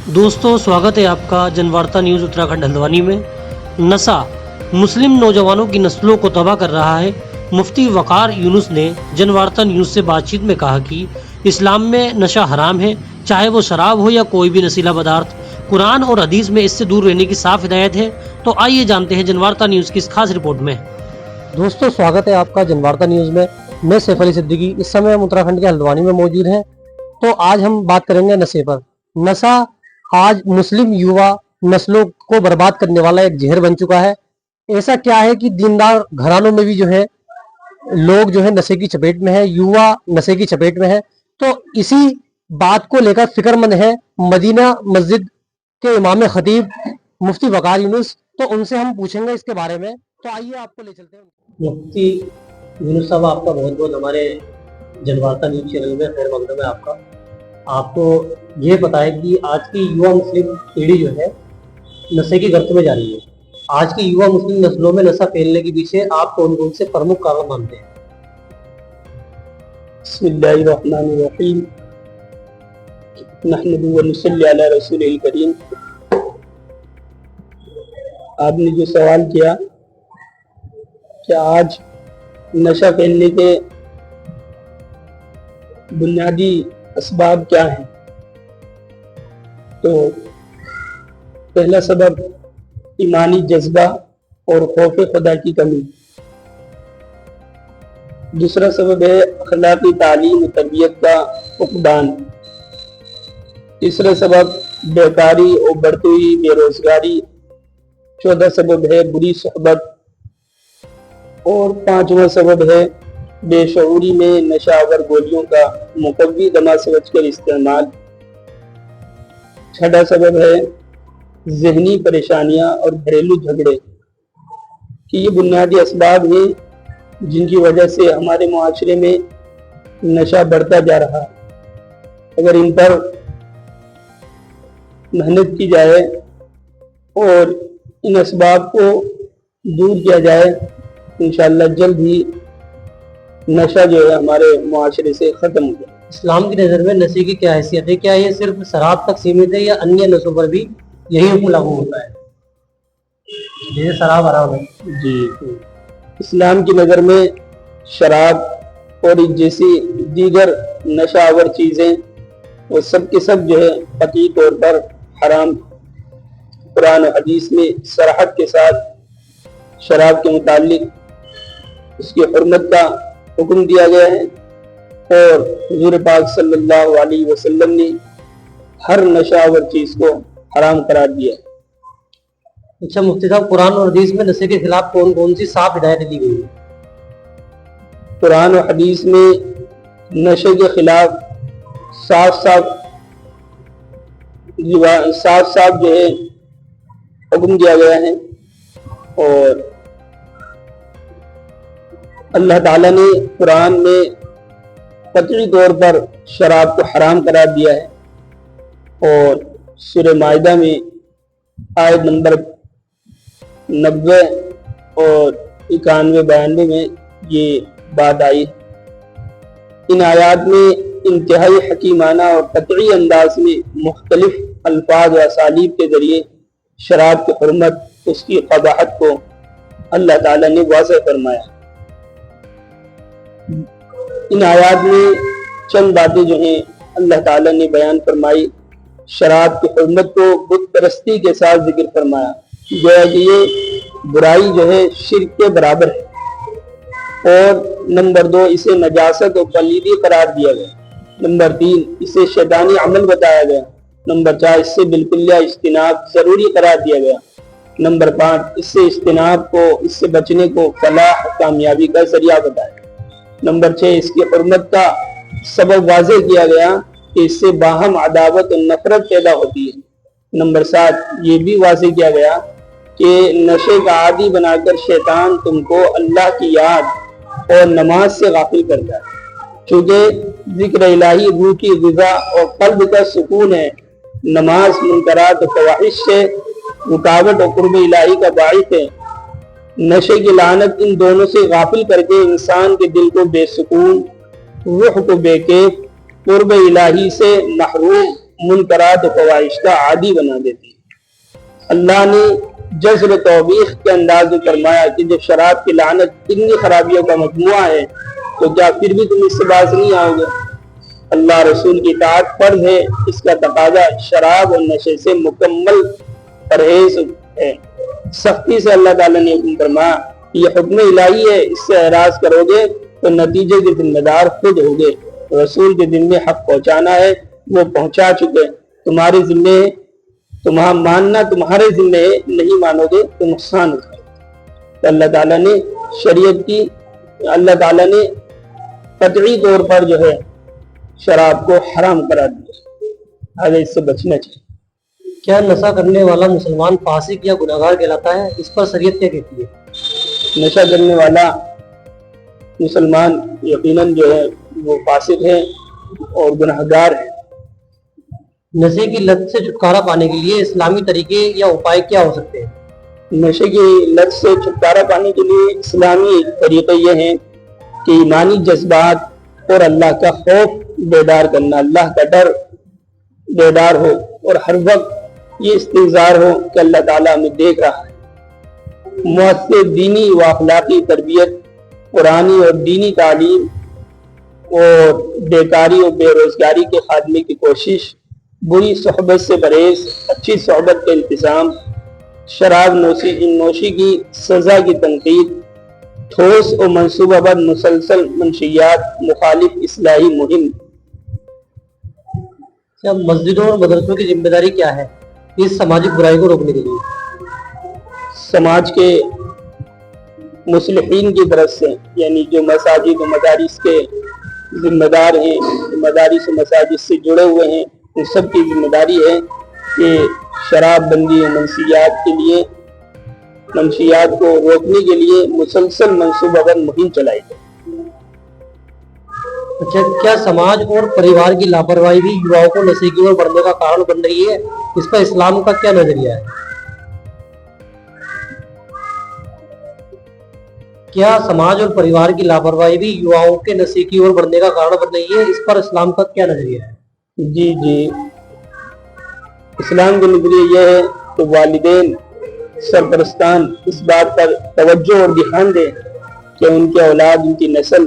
दोस्तों स्वागत है आपका जनवार्ता न्यूज़ उत्तराखंड हल्द्वानी में। नशा मुस्लिम नौजवानों की नस्लों को तबाह कर रहा है। मुफ्ती वकार यूनुस ने जनवार्ता न्यूज़ से बातचीत में कहा कि इस्लाम में नशा हराम है, चाहे वो शराब हो या कोई भी नशीला पदार्थ। कुरान और हदीस में इससे दूर रहने की साफ हिदायत है। तो आइए जानते हैं जनवार्ता न्यूज़ की इस खास रिपोर्ट में। दोस्तों स्वागत है आपका जनवार्ता न्यूज़ में। मैं सैफ अली सिद्दीकी। इस समय हम उत्तराखंड के हल्द्वानी में मौजूद हैं। तो आज हम बात करेंगे नशे पर। नशा आज मुस्लिम युवा नस्लों को बर्बाद करने वाला एक जहर बन चुका है। ऐसा क्या है कि दीनदार घरानों में भी जो है लोग जो है नशे की चपेट में है, युवा नशे की चपेट में है। तो इसी बात को लेकर फिक्रमंद है मदीना मस्जिद के इमाम खतीब मुफ्ती वकार यूनुस। तो उनसे हम पूछेंगे इसके बारे में। तो आइए आपको ले चलते हैं। मुफ्ती यूनुस साहब, आपका बहुत बहुत हमारे जनवार्ता न्यूज चैनल में खैर मकदम है आपका। आपको ये पता है कि आज की युवा मुस्लिम पीढ़ी जो है नशे की गर्त में जा रही है। आज की युवा मुस्लिम नस्लों में नशा फैलने के पीछे आप कौन कौन से प्रमुख कारण मानते हैं? बिस्मिल्लाहिर्रहमानिर्रहीम। नहमदुहु व नुसल्ली अला रसूलिल करीम। आपने जो सवाल किया कि आज नशा फैलने के बुनियादी असबाब क्या हैं, तो पहला सबब ईमानी जज्बा और खौफ खुदा की कमी। दूसरा सबब है अखलाकी तालीम और तरबियत का फुकदान। तीसरा सबब बेकारी और बढ़ती हुई बेरोजगारी। चौथा सबब है बुरी सोहबत। और पांचवा सबब है बेशऊरी में नशावर गोलियों का मुकव्वी दमा समझकर इस्तेमाल। छठा सबब है जहनी परेशानियां और घरेलू झगड़े कि ये बुनियादी असबाब हैं जिनकी वजह से हमारे मुआशरे में नशा बढ़ता जा रहा है। अगर इन पर मेहनत की जाए और इन असबाब को दूर किया जाए, इंशाअल्लाह जल्द ही नशा जो है हमारे मुआशरे से खत्म हो जाए। इस्लाम की नज़र में नशे की क्या हैसियत है? क्या ये सिर्फ शराब तक सीमित है या अन्य नशों पर भी यही हुक्म लागू होता है जैसे शराब हराम है? जी, इस्लाम की नज़र में शराब और जैसी दीगर नशावर चीज़ें वो सब के सब जो है कतई तौर पर हराम। कुरान और हदीस में सराहत के साथ शराब के मुतालिक उसकी हुर्मत का हुक्म दिया गया है और हुज़ूर पाक सल्लल्लाहु अलैहि वसल्लम ने हर नशावर चीज को हराम करार दिया है। अच्छा मुफ्ती साहब, कुरान और हदीस में नशे के खिलाफ कौन कौन सी साफ हिदायत दी गई है? कुरान और हदीस में नशे के खिलाफ साफ साफ जो है हुक्म दिया गया है और अल्लाह ताला ने कुरान में कतई तौर पर शराब को हराम करार दिया है और सूरह माइदा में आयत नंबर 90 और 91-92 में ये बात आई। इन आयात में इंतहाई हकीमाना और कतई अंदाज में मुख्तलिफ अल्फाज व असालीब के जरिए शराब की हुर्मत, उसकी क़बाहत को अल्लाह ताला ने वाज़ेह फरमाया। इन आयात में चंद बातें जो हैं अल्लाह ताला ने बयान फरमाई। शराब की हुर्मत को बुत परस्ती के साथ जिक्र फरमाया, जो है कि ये बुराई जो है शिर्क के बराबर है। और नंबर 2, इसे नजासत और पलीदी करार दिया गया। नंबर 3, इसे शैतानी अमल बताया गया। नंबर 4, इससे बिल्कुल इज्तिनाब जरूरी करार दिया गया। नंबर 5, इससे इज्तिनाब को, इससे बचने को फलाह कामयाबी का जरिया बताया। नंबर 6, इसकी हुर्मत का सबब वाज़ेह किया गया कि इससे बाहम अदावत और नफरत पैदा होती है। नंबर 7, ये भी वाज़ेह किया गया कि नशे का आदी बनाकर शैतान तुमको अल्लाह की याद और नमाज से गाफिल करता है। चूँकि जिक्र इलाही रूह की ग़िज़ा और क़ल्ब का सुकून है, नमाज मुनकरात और फ़वाहिश से रुकावट और क़ुर्ब इलाही का बाइस है। नशे की लानत इन दोनों से गाफिल करके इंसान के दिल को बेसुकून, रूह को बेकैफ, क़ुर्ब इलाही से महरूम मुनकरात और ख्वाहिश का आदी बना देती है। अल्लाह ने जज्र तौबीख के अंदाज में फरमाया कि जब शराब की लानत इतनी खराबियों का मजमुआ है तो क्या फिर भी तुम इससे बाज नहीं आओगे। अल्लाह रसूल की इताअत फर्ज है, इसका तकाजा शराब और नशे से मुकम्मल परहेज है। सख्ती से अल्लाह ताला ने हुक्म फरमाया, ये हुक्म इलाही है, इससे एराज करोगे तो नतीजे के जिम्मेदार खुद होगे। रसूल के जिम्मे हक पहुंचाना है, वो पहुंचा चुके, तुम्हारे जिम्मे है, तुम्हारा मानना तुम्हारे जिम्मे है, नहीं मानोगे तो नुकसान उठाओगे। तो अल्लाह ताला ने शरीयत की, अल्लाह ताला ने कतई तौर पर जो है शराब को हराम करा दिया। आगे इससे बचना चाहिए। क्या नशा करने वाला मुसलमान फासिक या गुनाहगार कहलाता है? इस पर शरीयत क्या कहती है? नशा करने वाला मुसलमान यकीनन जो है वो फासिक है और गुनाहगार है। नशे की लत से छुटकारा पाने के लिए इस्लामी तरीके या उपाय क्या हो सकते हैं? नशे की लत से छुटकारा पाने के लिए इस्लामी तरीके ये हैं कि ईमानी जज्बात और अल्लाह का खौफ बेदार करना, अल्लाह का डर बेदार हो और हर वक्त ये इस्तिजार हो कि अल्लाह ताला हमें देख रहा है। मुअस्सर दीनी व अखलाकी तरबियत, कुरानी और दीनी तालीम और बेकारी और बेरोजगारी के खात्मे की कोशिश, बुरी सोहबत से परहेज, अच्छी सोहबत का इंतजाम, शराब नोशी की सजा की तनकीद, ठोस और मनसूबाबंद मुसलसल मंशियात, मुखालिफ इस्लाही मुहिम। क्या मस्जिदों और मदरसों की जिम्मेदारी क्या है इस सामाजिक बुराई को रोकने के लिए? समाज के मुस्लिहीन की तरफ से, यानी जो मसाजिद और मदारिस के जिम्मेदार हैं, मदारिस और मसाजिद से जुड़े हुए हैं, उन सब की जिम्मेदारी है कि शराबबंदी और मंशियात को रोकने के लिए मुसलसल मंसूबाबंद मुहिम चलाई जाए। अच्छा, क्या समाज और परिवार की लापरवाही भी युवाओं को नशे की ओर बढ़ने का कारण बन रही है? इस पर इस्लाम का क्या नजरिया है? क्या समाज और परिवार की लापरवाही भी युवाओं के नशे की ओर बढ़ने का कारण बन रही है? इस पर इस्लाम का क्या नजरिया है? जी, इस्लाम का नजरिया यह है कि वालिदैन सरपरस्तान इस बात पर तवज्जो और ध्यान दें कि उनके औलाद, उनकी नस्ल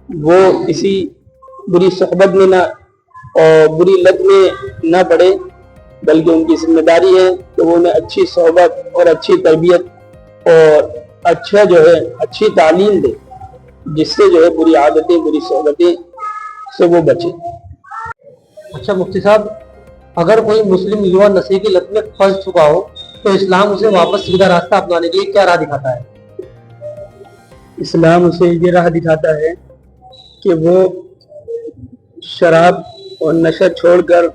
वो किसी बुरी सोहबत में ना और बुरी लत में ना पड़े, बल्कि उनकी जिम्मेदारी है कि वो उन्हें अच्छी सोहबत और अच्छी तरबियत और अच्छा जो है अच्छी तालीम दे, जिससे जो है बुरी आदतें, बुरी सोहबतें से वो बचे। अच्छा मुफ्ती साहब, अगर कोई मुस्लिम युवा नशे की लत में फंस चुका हो तो इस्लाम उसे वापस सीधा रास्ता अपनाने के लिए क्या राह दिखाता है? इस्लाम उसे ये राह दिखाता है कि वो शराब और नशा छोड़कर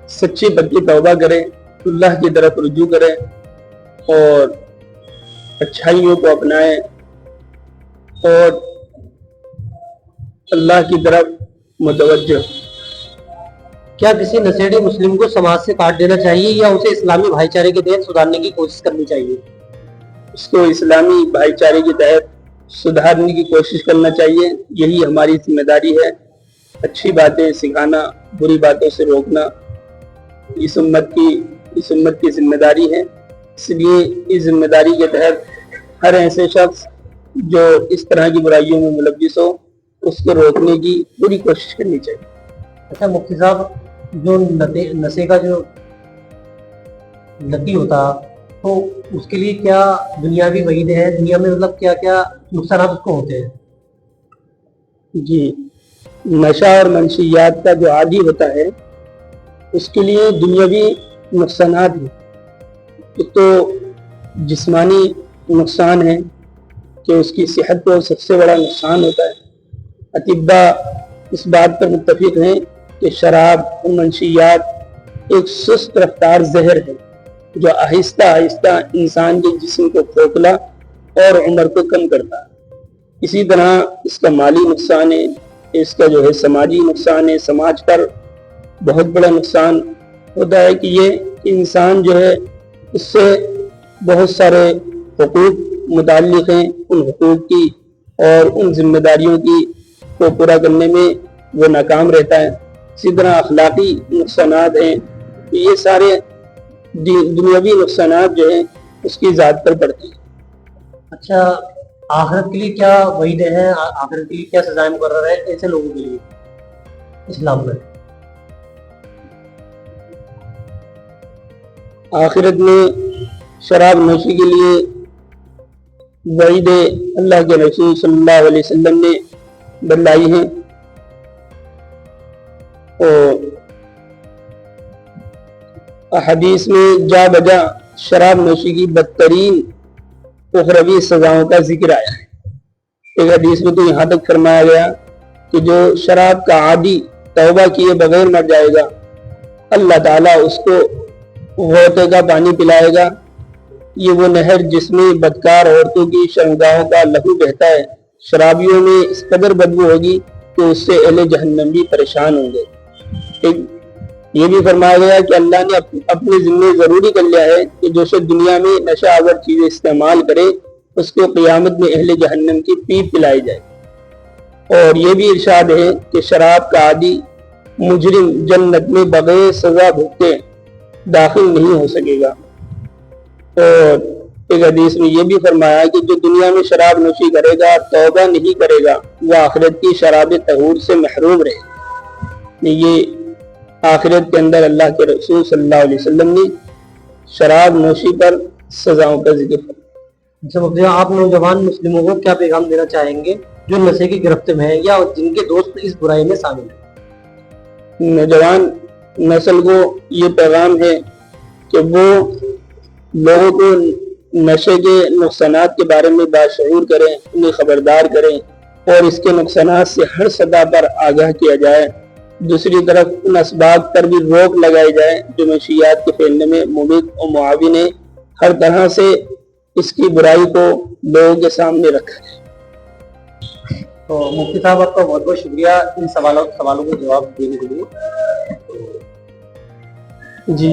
सच्ची पक्की तौबा करे, अल्लाह की तरफ रुजू करे और अच्छाइयों को अपनाए और अल्लाह की तरफ मुतवज्जो। क्या किसी नशेड़ी मुस्लिम को समाज से काट देना चाहिए या उसे इस्लामी भाईचारे के तहत सुधारने की कोशिश करनी चाहिए? उसको इस्लामी भाईचारे के तहत सुधारने की कोशिश करना चाहिए। यही हमारी जिम्मेदारी है। अच्छी बातें सिखाना, बुरी बातों से रोकना इस उम्मत की जिम्मेदारी है। इसलिए इस जिम्मेदारी के तहत हर ऐसे शख्स जो इस तरह की बुराइयों में मुलव्विस हो, उसको रोकने की पूरी कोशिश करनी चाहिए। अच्छा मुफ्ती साहब, जो नशे का जो लती होता तो उसके लिए क्या दुनियावी वहीद है? दुनिया में मतलब क्या क्या नुकसान उसको होते हैं? जी, नशा और मंशियात का जो आदी होता है उसके लिए दुनियावी नुकसानात हैं। एक तो जिस्मानी नुकसान है कि उसकी सेहत को सबसे बड़ा नुकसान होता है। अतिब्बा इस बात पर मुत्तफिक हैं कि शराब और मंशियात एक सुस्त रफ्तार जहर है जो आहिस्ता आहिस्ता इंसान के जिस्म को खोखला और उम्र को कम करता है। इसी तरह इसका माली नुकसान है, इसका जो है समाजी नुकसान है। समाज पर बहुत बड़ा नुकसान होता है कि ये इंसान जो है इससे बहुत सारे हुकूक मुताल्लिक हैं, उन हुकूक की और उन जिम्मेदारियों की को पूरा करने में वो नाकाम रहता है। اسی طرح اخلاقی نقصانات ہیں، یہ سارے دنیاوی نقصانات جو ہیں اس کی ذات پر پڑتے ہیں۔ اچھا، آخرت کے لیے کیا وعیدیں ہیں، آخرت کے لیے کیا سزائیں مقرر ہے ایسے لوگوں کے لیے اسلام میں؟ آخرت میں شراب نوشی کے لیے وعیدیں اللہ کے رسول صلی اللہ علیہ وسلم نے بتلائی ہیں، اور احادیث میں جا بجا شراب نوشی کی بدترین اخروی سزاؤں کا ذکر آیا ہے۔ ایک حدیث میں تو یہاں تک فرمایا گیا کہ جو شراب کا عادی توبہ کیے بغیر مر جائے گا، اللہ تعالیٰ اس کو غوطے کا پانی پلائے گا، یہ وہ نہر جس میں بدکار عورتوں کی شرمگاہوں کا لہو بہتا ہے، شرابیوں میں اس قدر بدبو ہوگی کہ اس سے اہل جہنم بھی پریشان ہوں گے۔ یہ بھی فرمایا گیا کہ اللہ نے اپنے ذمہ ضروری کر لیا ہے کہ جو شخص دنیا میں نشہ آور چیزیں استعمال کرے اس کو قیامت میں اہل جہنم کی پیپ پلائی جائے۔ اور یہ بھی ارشاد ہے کہ شراب کا عادی مجرم جنت میں بغیر سزا بھگتے داخل نہیں ہو سکے گا۔ اور ایک حدیث میں یہ بھی فرمایا کہ جو دنیا میں شراب نوشی کرے گا، توبہ نہیں کرے گا، وہ آخرت کی شراب طہور سے محروم رہے گا۔ یہ آخرت کے اندر اللہ کے رسول صلی اللہ علیہ وسلم نے شراب نوشی پر سزاؤں کا ذکر فرمایا۔ آپ نوجوان مسلموں کو کیا پیغام دینا چاہیں گے جو نشے کی گرفت میں ہیں یا جن کے دوست اس برائی میں شامل ہیں؟ نوجوان نسل کو یہ پیغام ہے کہ وہ لوگوں کو نشے کے نقصانات کے بارے میں باشعور کریں، انہیں خبردار کریں اور اس کے نقصانات سے ہر سطح پر آگاہ کیا جائے۔ دوسری طرف ان اسباب پر بھی روک لگائی جائے جو منشیات کے پھیلنے میں مبید و معاون ہیں، ہر طرح سے اس کی برائی کو لوگوں کے سامنے رکھا جائے۔ تو مفتی صاحب آپ کا بہت بہت شکریہ ان سوالوں کو جواب دینے کے لیے۔ جی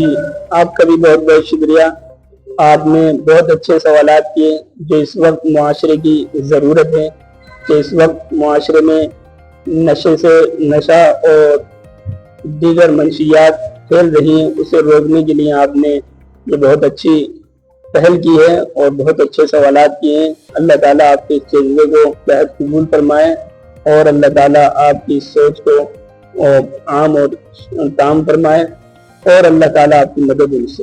آپ کا بھی بہت بہت شکریہ، آپ نے بہت اچھے سوالات کیے جو اس وقت معاشرے کی ضرورت ہے، کہ اس وقت معاشرے میں نشہ اور دیگر منشیات پھیل رہی ہیں، اسے روکنے کے لیے آپ نے یہ بہت اچھی پہل کی ہے اور بہت اچھے سوالات کیے ہیں۔ اللہ تعالیٰ آپ کے اس جذبے کو بہت قبول فرمائے اور اللہ تعالیٰ آپ کی سوچ کو عام اور تام فرمائے اور اللہ تعالیٰ آپ کی مدد ان سے